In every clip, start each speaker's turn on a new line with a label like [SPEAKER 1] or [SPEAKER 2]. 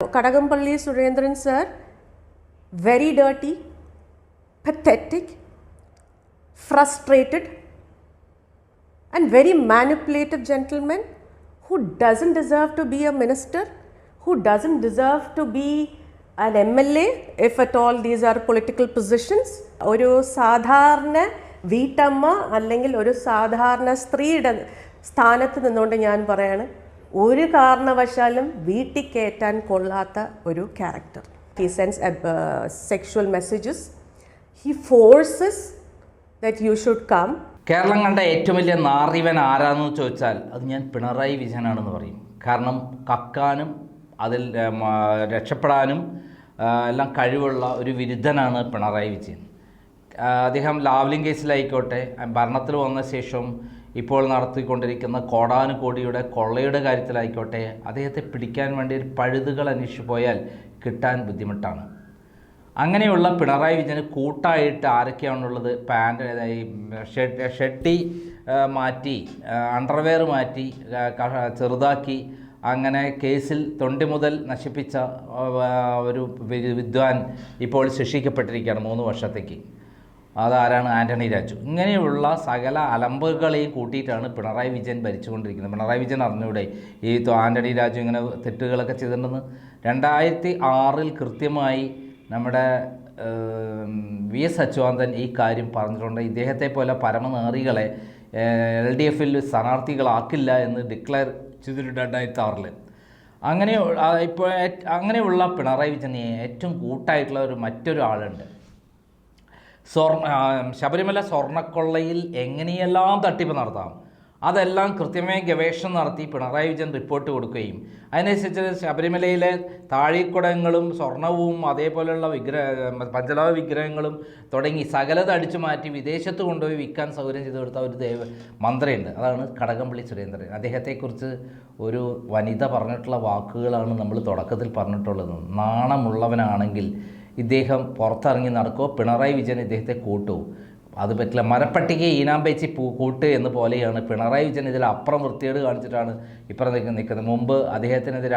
[SPEAKER 1] Kadagampalli Surendran sir, very dirty, pathetic, frustrated and very manipulative gentleman who doesn't deserve to be a minister, who doesn't deserve to be an MLA if at all these are political positions. ഒരു സാധാരണ വീട്ടമ്മ അല്ലെങ്കിൽ ഒരു സാധാരണ സ്ത്രീയുടെ സ്ഥാനത്ത് നിന്നുകൊണ്ട് ഞാൻ പറയാണ്, ഒരു കാരണവശാലും വീട്ടിൽ കയറ്റാൻ കൊള്ളാത്ത ഒരു character. He sends sexual messages. He forces that you should come.
[SPEAKER 2] Kerala കണ്ട ഏറ്റവും വലിയ നാറിവൻ ആരാന്ന് ചോദിച്ചാൽ അത് ഞാൻ പിണറായി വിജയനാണെന്ന് പറയും. കാരണം കക്കാനും അതിൽ രക്ഷപ്പെടാനും എല്ലാം കഴിവുള്ള ഒരു വിരുദ്ധനാണ് പിണറായി വിജയൻ. അദ്ദേഹം ലാവ്ലിൻ കേസിലായിക്കോട്ടെ, ഭരണത്തിൽ വന്ന ശേഷം ഇപ്പോൾ നടത്തിക്കൊണ്ടിരിക്കുന്ന കോടാനുകോടിയുടെ കൊള്ളയുടെ കാര്യത്തിലായിക്കോട്ടെ, അദ്ദേഹത്തെ പിടിക്കാൻ വേണ്ടി പഴുതുകൾ അന്വേഷിച്ചു പോയാൽ കിട്ടാൻ ബുദ്ധിമുട്ടാണ്. അങ്ങനെയുള്ള പിണറായി വിജയന് കൂട്ടായിട്ട് ആരൊക്കെയാണുള്ളത്? ഷെട്ടി മാറ്റി, അണ്ടർവെയർ മാറ്റി, ചെറുതാക്കി, അങ്ങനെ കേസിൽ തൊണ്ടി മുതൽ നശിപ്പിച്ച ഒരു വിദ്വാൻ ഇപ്പോൾ ശിക്ഷിക്കപ്പെട്ടിരിക്കുകയാണ് 3 വർഷത്തേക്ക്. അതാരാണ്? ആൻ്റണി രാജു. ഇങ്ങനെയുള്ള സകല അലമ്പുകളെയും കൂട്ടിയിട്ടാണ് പിണറായി വിജയൻ ഭരിച്ചുകൊണ്ടിരിക്കുന്നത്. പിണറായി വിജയൻ അറിഞ്ഞൂടെ ഈ ആൻ്റണി രാജു ഇങ്ങനെ തെറ്റുകളൊക്കെ ചെയ്തിട്ടുണ്ടെന്ന്? 2006 കൃത്യമായി നമ്മുടെ VS അച്യുതാനന്ദൻ ഈ കാര്യം പറഞ്ഞിട്ടുണ്ട്. ഇദ്ദേഹത്തെ പോലെ പരമനാറികളെ LDFിൽ സ്ഥാനാർത്ഥികളാക്കില്ല എന്ന് ഡിക്ലെയർ ചെയ്തിട്ടുണ്ട് 2006. അങ്ങനെയുള്ള പിണറായി വിജയന് ഏറ്റവും കൂട്ടായിട്ടുള്ള മറ്റൊരു ആളുണ്ട്. ശബരിമല സ്വർണ്ണക്കൊള്ളയിൽ എങ്ങനെയെല്ലാം തട്ടിപ്പ് നടത്താം അതെല്ലാം കൃത്യമായി ഗവേഷണം നടത്തി പിണറായി വിജയൻ റിപ്പോർട്ട് കൊടുക്കുകയും അതിനനുസരിച്ച് ശബരിമലയിലെ താഴിക്കുടങ്ങളും സ്വർണവും അതേപോലെയുള്ള പഞ്ചലോഹ വിഗ്രഹങ്ങളും തുടങ്ങി സകലത അടിച്ചു മാറ്റി വിദേശത്ത് കൊണ്ടുപോയി വിൽക്കാൻ സൗകര്യം ചെയ്ത് കൊടുത്ത ഒരു മന്ത്രിയുണ്ട്. അതാണ് കടകംപള്ളി സുരേന്ദ്രൻ. അദ്ദേഹത്തെക്കുറിച്ച് ഒരു വനിത പറഞ്ഞിട്ടുള്ള വാക്കുകളാണ് നമ്മൾ തുടക്കത്തിൽ പറഞ്ഞിട്ടുള്ളത്. നാണമുള്ളവനാണെങ്കിൽ ഇദ്ദേഹം പുറത്തിറങ്ങി നടക്കുമോ, പിണറായി വിജയൻ ഇദ്ദേഹത്തെ കൂട്ടുമോ? അത് പറ്റില്ല. മരപ്പട്ടികയെ ഈനാമ്പേച്ചി കൂട്ട് എന്ന് പോലെയാണ് പിണറായി വിജയൻ ഇതിൽ അപ്പുറം വൃത്തികേട് കാണിച്ചിട്ടാണ് ഇപ്പുറം നിൽക്കുന്നത്. മുമ്പ് അദ്ദേഹത്തിനെതിരെ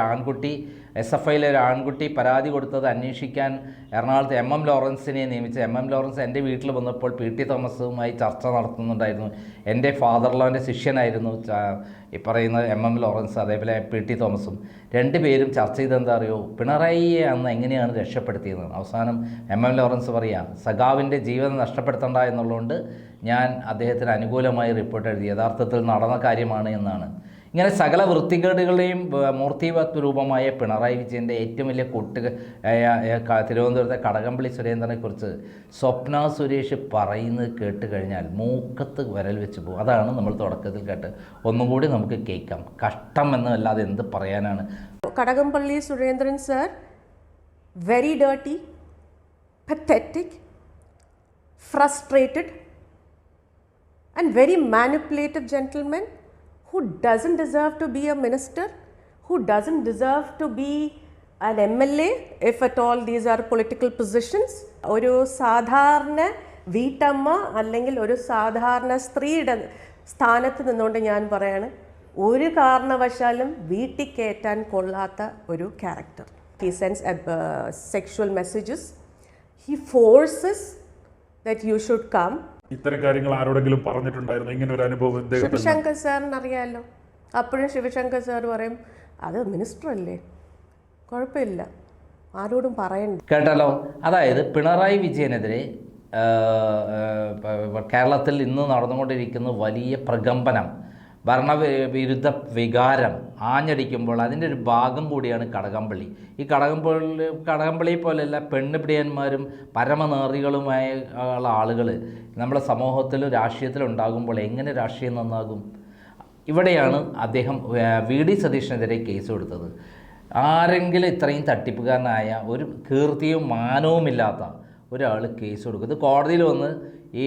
[SPEAKER 2] SFIയിലെ ഒരു ആൺകുട്ടി പരാതി കൊടുത്തത് അന്വേഷിക്കാൻ എറണാകുളത്ത് MM ലോറൻസിനെ നിയമിച്ച MM ലോറൻസ് എൻ്റെ വീട്ടിൽ വന്നപ്പോൾ PT തോമസുമായി ചർച്ച നടത്തുന്നുണ്ടായിരുന്നു. എൻ്റെ ഫാദർലോൻ്റെ ശിഷ്യനായിരുന്നു ഈ പറയുന്ന MM ലോറൻസ്, അതേപോലെ PT തോമസും. രണ്ടുപേരും ചർച്ച ചെയ്തെന്താ അറിയോ? പിണറായിയെ അന്ന് എങ്ങനെയാണ് രക്ഷപ്പെടുത്തിയത്. അവസാനം MM ലോറൻസ് പറയുക, സഖാവിൻ്റെ ജീവിതം നഷ്ടപ്പെടുത്തണ്ട എന്നുള്ളതുകൊണ്ട് ഞാൻ അദ്ദേഹത്തിന് അനുകൂലമായി റിപ്പോർട്ട് എഴുതി, യഥാർത്ഥത്തിൽ നടന്ന കാര്യമാണ് എന്നാണ്. ഇങ്ങനെ സകല വൃത്തികേടുകളുടെയും മൂർത്തിവത് രൂപമായ പിണറായി വിജയൻ്റെ ഏറ്റവും വലിയ തിരുവനന്തപുരത്തെ കടകംപള്ളി സുരേന്ദ്രനെക്കുറിച്ച് സ്വപ്ന സുരേഷ് പറയുന്നത് കേട്ട് കഴിഞ്ഞാൽ മൂക്കത്ത് വിരൽ വെച്ച് പോകും. അതാണ് നമ്മൾ തുടക്കത്തിൽ കേട്ട്. ഒന്നും കൂടി നമുക്ക് കേൾക്കാം. കഷ്ടം എന്നല്ലാതെ എന്ത് പറയാനാണ്.
[SPEAKER 1] Kadakampally Surendran sir, very dirty, pathetic, frustrated and very manipulative gentleman who doesn't deserve to be a minister, who doesn't deserve to be an MLA if at all these are political positions. ഒരു സാധാരണ വീട്ടമ്മ അല്ലെങ്കിൽ ഒരു സാധാരണ സ്ത്രീയുടെ സ്ഥാനത്ത് നിന്നുകൊണ്ട് ഞാൻ പറയാണ്, ഒരു കാരണവശാലും വീട്ടിൽ കയറ്റാൻ കൊള്ളാത്ത ഒരു character. He sends sexual messages. He forces that you should come.
[SPEAKER 3] ഇത്തരം കാര്യങ്ങൾ ആരോടെങ്കിലും പറഞ്ഞിട്ടുണ്ടായിരുന്നു? ഇങ്ങനെ ഒരു അനുഭവം
[SPEAKER 1] ശിവശങ്കർ സാറിന് അറിയാമല്ലോ. അപ്പോഴും ശിവശങ്കർ സാർ പറയും, അത് മിനിസ്റ്റർ അല്ലേ, കുഴപ്പമില്ല, ആരോടും പറയണ്ട.
[SPEAKER 2] കേട്ടല്ലോ. അതായത് പിണറായി വിജയനെതിരെ കേരളത്തിൽ ഇന്ന് നടന്നുകൊണ്ടിരിക്കുന്ന വലിയ പ്രകമ്പനം, ഭരണവിരുദ്ധ വികാരം ആഞ്ഞടിക്കുമ്പോൾ അതിൻ്റെ ഒരു ഭാഗം കൂടിയാണ് കടകംപള്ളി. ഈ കടകംപള്ളി പോലെയല്ല പെണ്ണുപിടിയന്മാരും പരമനേറികളുമായ ആളുകൾ നമ്മുടെ സമൂഹത്തിലും രാഷ്ട്രീയത്തിലും ഉണ്ടാകുമ്പോൾ എങ്ങനെ രാഷ്ട്രീയം നന്നാകും? ഇവിടെയാണ് അദ്ദേഹം VD സതീഷിനെതിരെ കേസ് കൊടുത്തത്. ആരെങ്കിലും ഇത്രയും തട്ടിപ്പുകാരനായ, ഒരു കീർത്തിയും മാനവുമില്ലാത്ത ഒരാൾ കേസ് കൊടുക്കും? ഇത് കോടതിയിൽ വന്ന് ഈ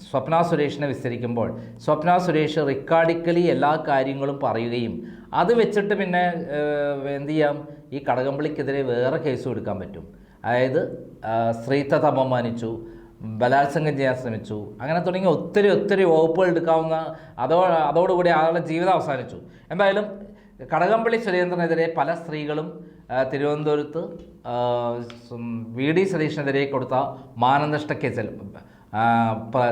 [SPEAKER 2] സ്വപ്ന സുരേഷിനെ വിസ്തരിക്കുമ്പോൾ സ്വപ്ന സുരേഷ് റിക്കാർഡിക്കലി എല്ലാ കാര്യങ്ങളും പറയുകയും അത് വെച്ചിട്ട് പിന്നെ എന്ത് ചെയ്യാം, ഈ കടകംപള്ളിക്കെതിരെ വേറെ കേസ് കൊടുക്കാൻ പറ്റും. അതായത് സ്ത്രീത്വത്തെ അപമാനിച്ചു, ബലാത്സംഗം ചെയ്യാൻ ശ്രമിച്ചു, അങ്ങനെ തുടങ്ങി ഒത്തിരി വകുപ്പുകൾ എടുക്കാവുന്ന അതോടുകൂടി ആളുടെ ജീവിതം അവസാനിച്ചു. എന്തായാലും കടകംപള്ളി സുരേന്ദ്രനെതിരെ പല സ്ത്രീകളും തിരുവനന്തപുരത്ത് വി ഡി സതീഷിനെതിരെ കൊടുത്ത മാനനഷ്ട കേസിൽ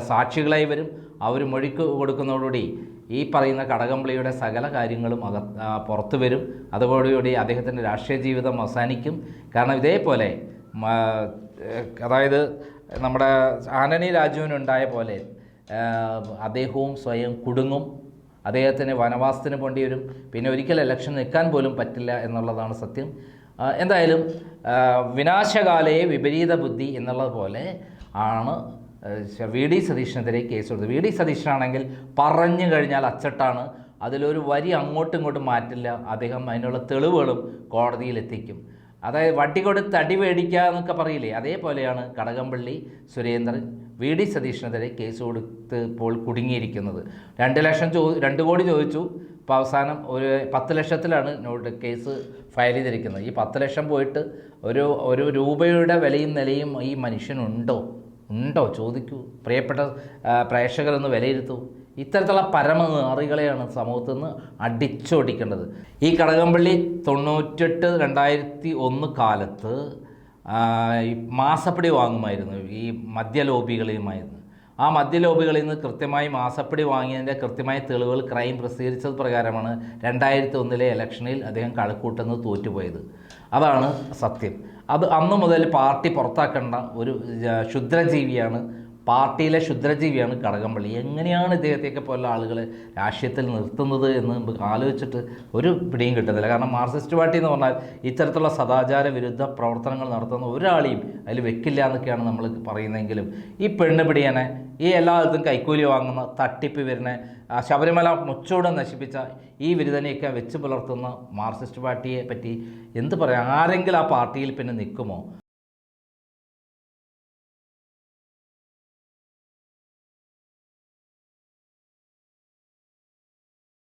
[SPEAKER 2] സാക്ഷികളായി വരും. അവർ മൊഴി കൊടുക്കുന്നതോടുകൂടി ഈ പറയുന്ന കടകംപള്ളിയുടെ സകല കാര്യങ്ങളും പുറത്തു വരും. അതോടുകൂടി അദ്ദേഹത്തിൻ്റെ രാഷ്ട്രീയ ജീവിതം അവസാനിക്കും. കാരണം ഇതേപോലെ അതായത് നമ്മുടെ ആന്റണി രാജുവിനുണ്ടായ പോലെ അദ്ദേഹവും സ്വയം കുടുങ്ങും. അദ്ദേഹത്തിന് വനവാസത്തിന് പോണ്ടി വരും. പിന്നെ ഒരിക്കൽ ഇലക്ഷൻ നിൽക്കാൻ പോലും പറ്റില്ല എന്നുള്ളതാണ് സത്യം. എന്തായാലും വിനാശകാലയെ വിപരീത ബുദ്ധി എന്നുള്ളത് പോലെ ആണ് വി ഡി സതീഷിനെതിരെ കേസ് കൊടുത്തത്. വി ഡി സതീഷിനാണെങ്കിൽ പറഞ്ഞു കഴിഞ്ഞാൽ അച്ചട്ടാണ്. അതിലൊരു വരി അങ്ങോട്ടും ഇങ്ങോട്ടും മാറ്റില്ല. അദ്ദേഹം അതിനുള്ള തെളിവുകളും കോടതിയിലെത്തിക്കും. അതായത് വട്ടി കൊടുത്ത് അടി മേടിക്കുക എന്നൊക്കെ പറയില്ലേ, അതേപോലെയാണ് കടകംപള്ളി സുരേന്ദ്രൻ വി ഡി സതീഷിനെതിരെ കേസ് കൊടുത്ത് ഇപ്പോൾ കുടുങ്ങിയിരിക്കുന്നത്. 2 കോടി ചോദിച്ചു. ഇപ്പോൾ അവസാനം ഒരു 10 ലക്ഷത്തിലാണ് കേസ് ഫയൽ ചെയ്തിരിക്കുന്നത്. ഈ 10 ലക്ഷം പോയിട്ട് ഒരു രൂപയുടെ വിലയും നിലയും ഈ മനുഷ്യനുണ്ടോ ചോദിക്കൂ. പ്രിയപ്പെട്ട പ്രേക്ഷകരൊന്ന് വിലയിരുത്തൂ. ഇത്തരത്തിലുള്ള പരമനാറികളെയാണ് സമൂഹത്തിൽ നിന്ന് അടിച്ചോടിക്കേണ്ടത്. ഈ കടകംപള്ളി 98-2001 കാലത്ത് മാസപ്പടി വാങ്ങുമായിരുന്നു ഈ മദ്യലോബികളുമായിരുന്നു. ആ മദ്യലോബികളിൽ നിന്ന് കൃത്യമായി മാസപ്പടി വാങ്ങിയതിൻ്റെ കൃത്യമായ തെളിവുകൾ ക്രൈം പ്രസിദ്ധീകരിച്ചത് പ്രകാരമാണ് 2001 ഇലക്ഷനിൽ അദ്ദേഹം കളക്കൂട്ടുന്നത് തോറ്റുപോയത്. അതാണ് സത്യം. അത് അന്ന് മുതൽ പാർട്ടി പുറത്താക്കേണ്ട ഒരു ക്ഷുദ്രജീവിയാണ്, പാർട്ടിയിലെ ക്ഷുദ്രജീവിയാണ് കടകംപള്ളി. എങ്ങനെയാണ് ഇദ്ദേഹത്തെയൊക്കെ പോലുള്ള ആളുകളെ രാഷ്ട്രീയത്തിൽ നിർത്തുന്നത് എന്ന് നമുക്ക് ആലോചിച്ചിട്ട് ഒരു പിടിയും കിട്ടുന്നില്ല. കാരണം മാർക്സിസ്റ്റ് പാർട്ടി എന്ന് പറഞ്ഞാൽ ഇത്തരത്തിലുള്ള സദാചാര വിരുദ്ധ പ്രവർത്തനങ്ങൾ നടത്തുന്ന ഒരാളെയും അതിൽ വെക്കില്ല എന്നൊക്കെയാണ് നമ്മൾ പറയുന്നതെങ്കിലും ഈ പെണ്ണ് പിടിയനെ, ഈ എല്ലായിടത്തും കൈക്കൂലി വാങ്ങുന്ന തട്ടിപ്പ് വരുന്ന ശബരിമല മുച്ചോടെ നശിപ്പിച്ച ഈ വിരുദ്ധനെയൊക്കെ വെച്ച് പുലർത്തുന്ന മാർക്സിസ്റ്റ് പാർട്ടിയെ പറ്റി എന്ത് പറയാം? ആരെങ്കിലും ആ പാർട്ടിയിൽ പിന്നെ നിൽക്കുമോ?